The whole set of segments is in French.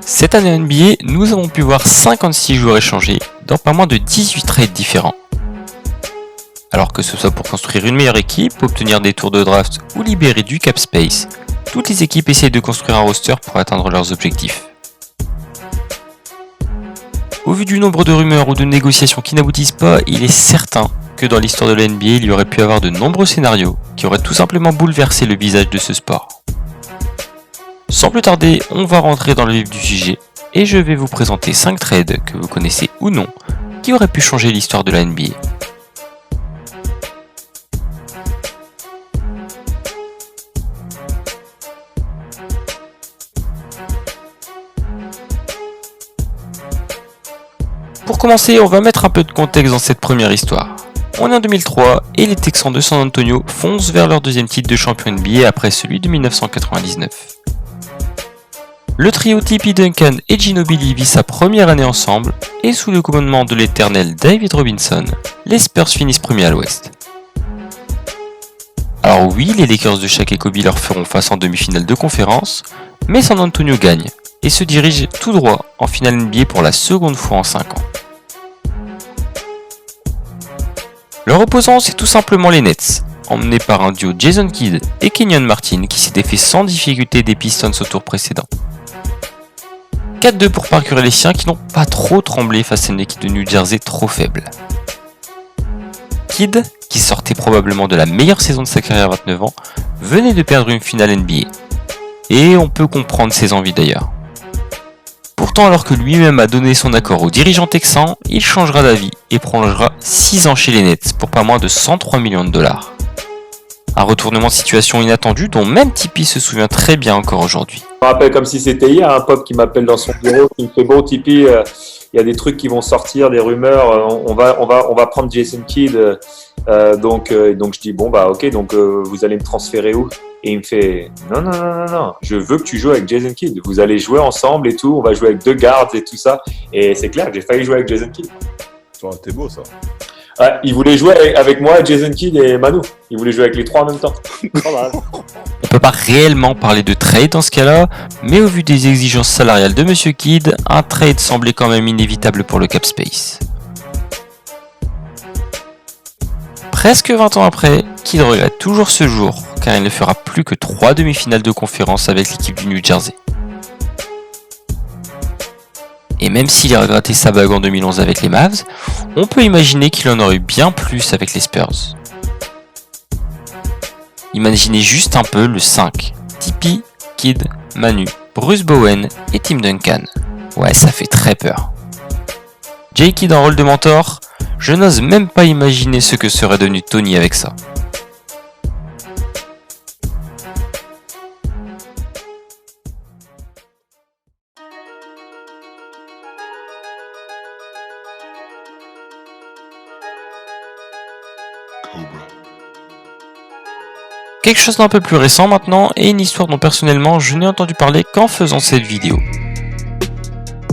Cette année en NBA, nous avons pu voir 56 joueurs échangés dans pas moins de 18 trades différents. Alors que ce soit pour construire une meilleure équipe, obtenir des tours de draft ou libérer du cap space, toutes les équipes essayent de construire un roster pour atteindre leurs objectifs. Au vu du nombre de rumeurs ou de négociations qui n'aboutissent pas, il est certain que dans l'histoire de la NBA, il y aurait pu avoir de nombreux scénarios qui auraient tout simplement bouleversé le visage de ce sport. Sans plus tarder, on va rentrer dans le vif du sujet et je vais vous présenter 5 trades que vous connaissez ou non qui auraient pu changer l'histoire de la NBA. Pour commencer, on va mettre un peu de contexte dans cette première histoire. On est en 2003 et les Texans de San Antonio foncent vers leur deuxième titre de champion NBA après celui de 1999. Le trio Tippy Duncan et Ginobili vit sa première année ensemble et sous le commandement de l'éternel David Robinson, les Spurs finissent premiers à l'ouest. Alors oui, les Lakers de Shaq et Kobe leur feront face en demi-finale de conférence, mais San Antonio gagne et se dirige tout droit en finale NBA pour la seconde fois en 5 ans. Leur opposant, c'est tout simplement les Nets, emmenés par un duo Jason Kidd et Kenyon Martin qui s'est défait sans difficulté des Pistons au tour précédent. 4-2 pour parcourir les siens qui n'ont pas trop tremblé face à une équipe de New Jersey trop faible. Kidd, qui sortait probablement de la meilleure saison de sa carrière à 29 ans, venait de perdre une finale NBA. Et on peut comprendre ses envies d'ailleurs. Pourtant, alors que lui-même a donné son accord aux dirigeants texans, il changera d'avis et prolongera 6 ans chez les Nets pour pas moins de 103 millions de dollars. Un retournement de situation inattendu dont même Tippy se souvient très bien encore aujourd'hui. Je me rappelle comme si c'était hier, un pop qui m'appelle dans son bureau, qui me fait bon Tippy, il y a des trucs qui vont sortir, des rumeurs, on va prendre Jason Kidd, donc je dis bon bah ok, donc vous allez me transférer où? Et il me fait non, je veux que tu joues avec Jason Kidd, vous allez jouer ensemble et tout, on va jouer avec 2 guards et tout ça, et c'est clair que j'ai failli jouer avec Jason Kidd. C'était beau ça. Ouais, il voulait jouer avec moi, Jason Kidd et Manu. Il voulait jouer avec les 3 en même temps. On peut pas réellement parler de trade dans ce cas-là, mais au vu des exigences salariales de Monsieur Kidd, un trade semblait quand même inévitable pour le cap space. Presque 20 ans après, Kidd regrette toujours ce jour, car il ne fera plus que 3 demi-finales de conférence avec l'équipe du New Jersey. Et même s'il a regretté sa bague en 2011 avec les Mavs, on peut imaginer qu'il en aurait eu bien plus avec les Spurs. Imaginez juste un peu le 5. Tippy, Kidd, Manu, Bruce Bowen et Tim Duncan. Ouais, ça fait très peur. Jay Kidd en rôle de mentor, je n'ose même pas imaginer ce que serait devenu Tony avec ça. Quelque chose d'un peu plus récent maintenant, et une histoire dont personnellement je n'ai entendu parler qu'en faisant cette vidéo.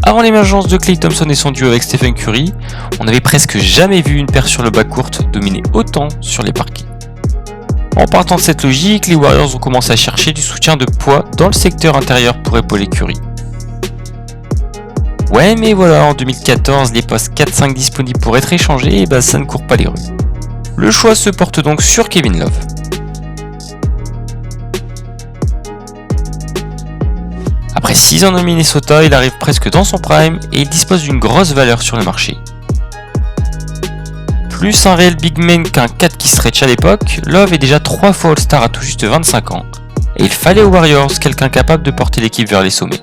Avant l'émergence de Klay Thompson et son duo avec Stephen Curry, on n'avait presque jamais vu une paire sur le backcourt dominer autant sur les parquets. En partant de cette logique, les Warriors ont commencé à chercher du soutien de poids dans le secteur intérieur pour épauler Curry. Ouais, mais voilà, en 2014, les postes 4-5 disponibles pour être échangés, et ça ne court pas les rues. Le choix se porte donc sur Kevin Love. Après 6 ans au Minnesota, il arrive presque dans son prime et il dispose d'une grosse valeur sur le marché. Plus un réel big man qu'un 4 qui stretch à l'époque, Love est déjà 3 fois All-Star à tout juste 25 ans, et il fallait aux Warriors quelqu'un capable de porter l'équipe vers les sommets.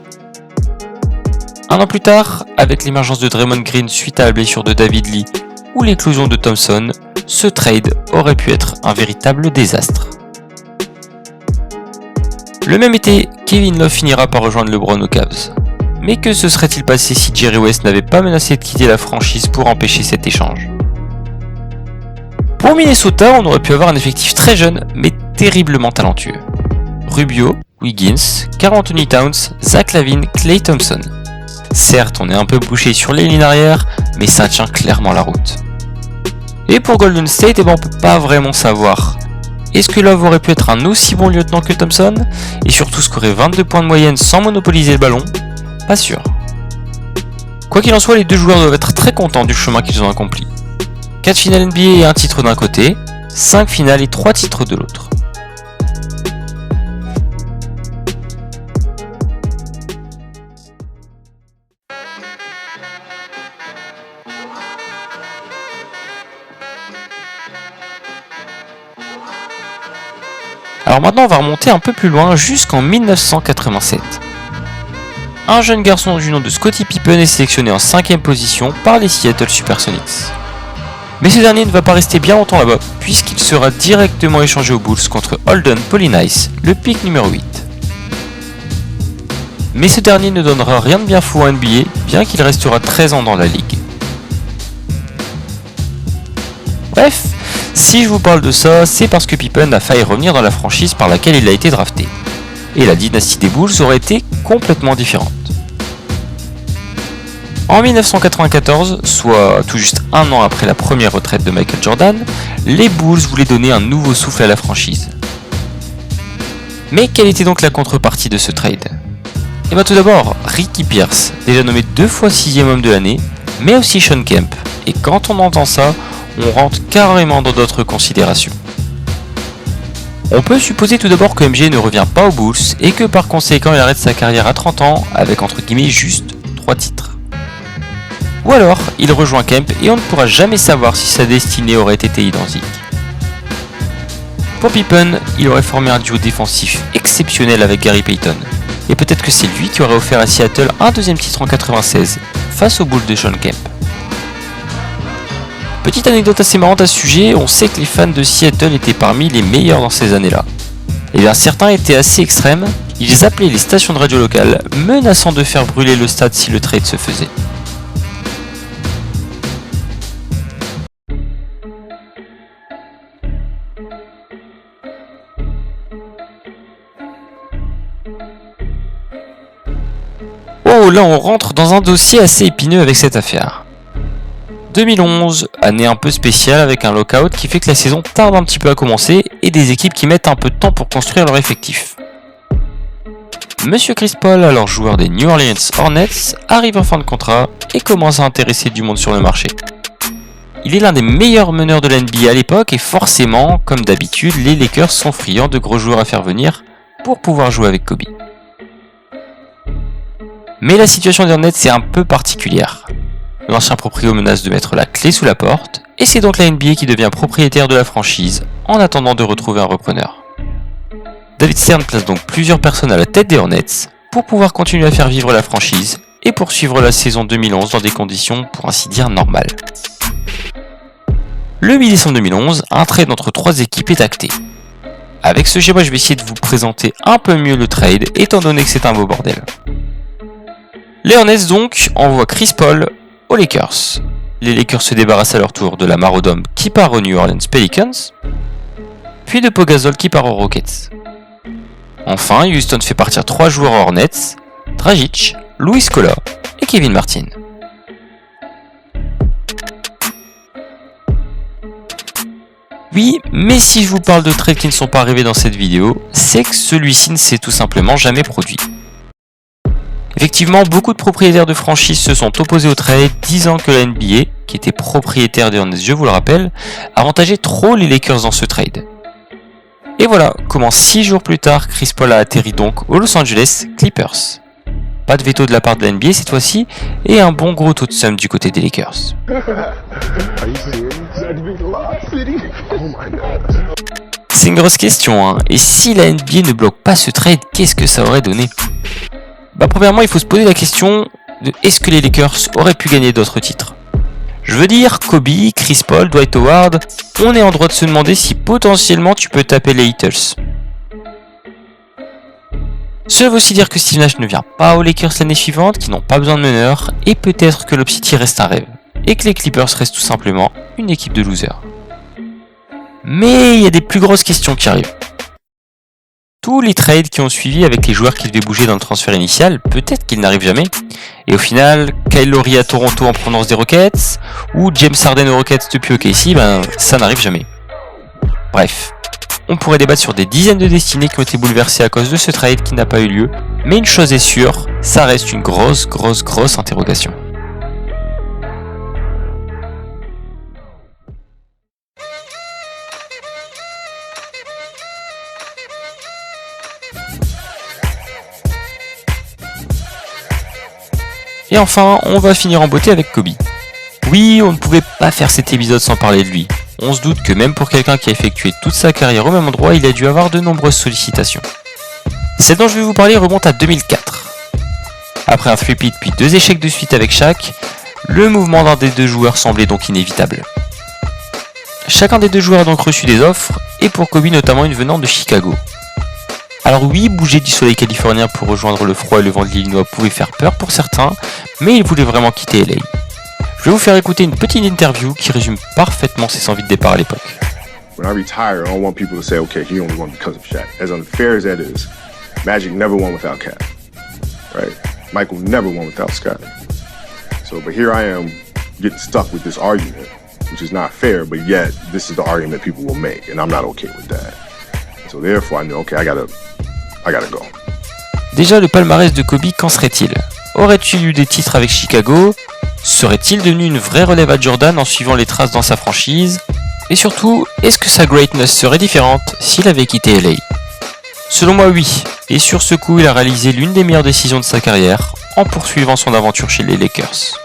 Un an plus tard, avec l'émergence de Draymond Green suite à la blessure de David Lee ou l'éclosion de Thompson, ce trade aurait pu être un véritable désastre. Le même été, Kevin Love finira par rejoindre LeBron aux Cavs. Mais que se serait-il passé si Jerry West n'avait pas menacé de quitter la franchise pour empêcher cet échange? Pour Minnesota, on aurait pu avoir un effectif très jeune, mais terriblement talentueux. Rubio, Wiggins, Karl Anthony Towns, Zach LaVine, Klay Thompson. Certes, on est un peu bouché sur les lignes arrière, mais ça tient clairement la route. Et pour Golden State, on peut pas vraiment savoir. Est-ce que Love aurait pu être un aussi bon lieutenant que Thompson? Et surtout scorer 22 points de moyenne sans monopoliser le ballon? Pas sûr. Quoi qu'il en soit, les deux joueurs doivent être très contents du chemin qu'ils ont accompli. 4 finales NBA et un titre d'un côté, 5 finales et 3 titres de l'autre. Alors maintenant on va remonter un peu plus loin jusqu'en 1987. Un jeune garçon du nom de Scottie Pippen est sélectionné en 5ème position par les Seattle Supersonics. Mais ce dernier ne va pas rester bien longtemps là-bas, puisqu'il sera directement échangé aux Bulls contre Holden Polynice, le pick numéro 8. Mais ce dernier ne donnera rien de bien fou en NBA, bien qu'il restera 13 ans dans la ligue. Bref, si je vous parle de ça, c'est parce que Pippen a failli revenir dans la franchise par laquelle il a été drafté. Et la dynastie des Bulls aurait été complètement différente. En 1994, soit tout juste un an après la première retraite de Michael Jordan, les Bulls voulaient donner un nouveau souffle à la franchise. Mais quelle était donc la contrepartie de ce trade ? Et bien tout d'abord, Ricky Pierce, déjà nommé 2 fois 6e homme de l'année, mais aussi Shawn Kemp. Et quand on entend ça, on rentre carrément dans d'autres considérations. On peut supposer tout d'abord que MJ ne revient pas aux Bulls et que par conséquent il arrête sa carrière à 30 ans avec entre guillemets juste 3 titres. Ou alors il rejoint Kemp et on ne pourra jamais savoir si sa destinée aurait été identique. Pour Pippen, il aurait formé un duo défensif exceptionnel avec Gary Payton. Et peut-être que c'est lui qui aurait offert à Seattle un 2e titre en 96 face aux Bulls de Shawn Kemp. Petite anecdote assez marrante à ce sujet, on sait que les fans de Seattle étaient parmi les meilleurs dans ces années-là. Et bien certains étaient assez extrêmes, ils appelaient les stations de radio locales, menaçant de faire brûler le stade si le trade se faisait. Oh là on rentre dans un dossier assez épineux avec cette affaire. 2011, année un peu spéciale avec un lockout qui fait que la saison tarde un petit peu à commencer et des équipes qui mettent un peu de temps pour construire leur effectif. Monsieur Chris Paul, alors joueur des New Orleans Hornets, arrive en fin de contrat et commence à intéresser du monde sur le marché. Il est l'un des meilleurs meneurs de la NBA à l'époque et forcément, comme d'habitude, les Lakers sont friands de gros joueurs à faire venir pour pouvoir jouer avec Kobe. Mais la situation des Hornets est un peu particulière. L'ancien proprio menace de mettre la clé sous la porte, et c'est donc la NBA qui devient propriétaire de la franchise en attendant de retrouver un repreneur. David Stern place donc plusieurs personnes à la tête des Hornets pour pouvoir continuer à faire vivre la franchise et poursuivre la saison 2011 dans des conditions pour ainsi dire normales. Le 8 décembre 2011, un trade entre 3 équipes est acté. Avec ce schéma, je vais essayer de vous présenter un peu mieux le trade étant donné que c'est un beau bordel. Les Hornets donc envoient Chris Paul aux Lakers. Les Lakers se débarrassent à leur tour de Lamar Odom qui part aux New Orleans Pelicans, puis de Pau Gasol qui part aux Rockets. Enfin, Houston fait partir 3 joueurs aux Hornets, Dragic, Luis Scola et Kevin Martin. Oui, mais si je vous parle de trades qui ne sont pas arrivés dans cette vidéo, c'est que celui-ci ne s'est tout simplement jamais produit. Effectivement, beaucoup de propriétaires de franchises se sont opposés au trade, disant que la NBA, qui était propriétaire des Hornets, je vous le rappelle, avantageait trop les Lakers dans ce trade. Et voilà comment 6 jours plus tard, Chris Paul a atterri donc aux Los Angeles Clippers. Pas de veto de la part de la NBA cette fois-ci, et un bon gros taux de somme du côté des Lakers. C'est une grosse question, hein. Et si la NBA ne bloque pas ce trade, qu'est-ce que ça aurait donné ? Premièrement, il faut se poser la question de est-ce que les Lakers auraient pu gagner d'autres titres ? Je veux dire, Kobe, Chris Paul, Dwight Howard, on est en droit de se demander si potentiellement tu peux taper les Heatles. Cela veut aussi dire que Steve Nash ne vient pas aux Lakers l'année suivante, qui n'ont pas besoin de meneur, et peut-être que l'Op City reste un rêve, et que les Clippers restent tout simplement une équipe de losers. Mais il y a des plus grosses questions qui arrivent. Tous les trades qui ont suivi avec les joueurs qui devaient bouger dans le transfert initial, peut-être qu'ils n'arrivent jamais. Et au final, Kyle Lowry à Toronto en provenance des Rockets, ou James Harden aux Rockets depuis OKC, ça n'arrive jamais. Bref, on pourrait débattre sur des dizaines de destinées qui ont été bouleversées à cause de ce trade qui n'a pas eu lieu, mais une chose est sûre, Ça reste une grosse interrogation. Et enfin, on va finir en beauté avec Kobe. Oui, on ne pouvait pas faire cet épisode sans parler de lui. On se doute que même pour quelqu'un qui a effectué toute sa carrière au même endroit, il a dû avoir de nombreuses sollicitations. Celle dont je vais vous parler remonte à 2004. Après un three-peat puis 2 échecs de suite avec Shaq, le mouvement d'un des 2 joueurs semblait donc inévitable. Chacun des 2 joueurs a donc reçu des offres, et pour Kobe notamment une venant de Chicago. Alors oui, bouger du soleil californien pour rejoindre le froid et le vent de l'Illinois pouvait faire peur pour certains, mais il voulait vraiment quitter LA. Je vais vous faire écouter une petite interview qui résume parfaitement ses envies de départ à l'époque. When I retire, I don't want people to say, okay, he only won because of Shaq. As unfair as that is, Magic never won without Cat, right? Michael never won without Scottie. So, but here I am getting stuck with this argument, which is not fair, but yet this is the argument people will make, and I'm not okay with that. So therefore, I knew, okay, I gotta go. Déjà, le palmarès de Kobe, qu'en serait-il? Aurait-il eu des titres avec Chicago? Serait-il devenu une vraie relève à Jordan en suivant les traces dans sa franchise? Et surtout, est-ce que sa greatness serait différente s'il avait quitté LA? Selon moi, oui. Et sur ce coup, il a réalisé l'une des meilleures décisions de sa carrière en poursuivant son aventure chez les Lakers.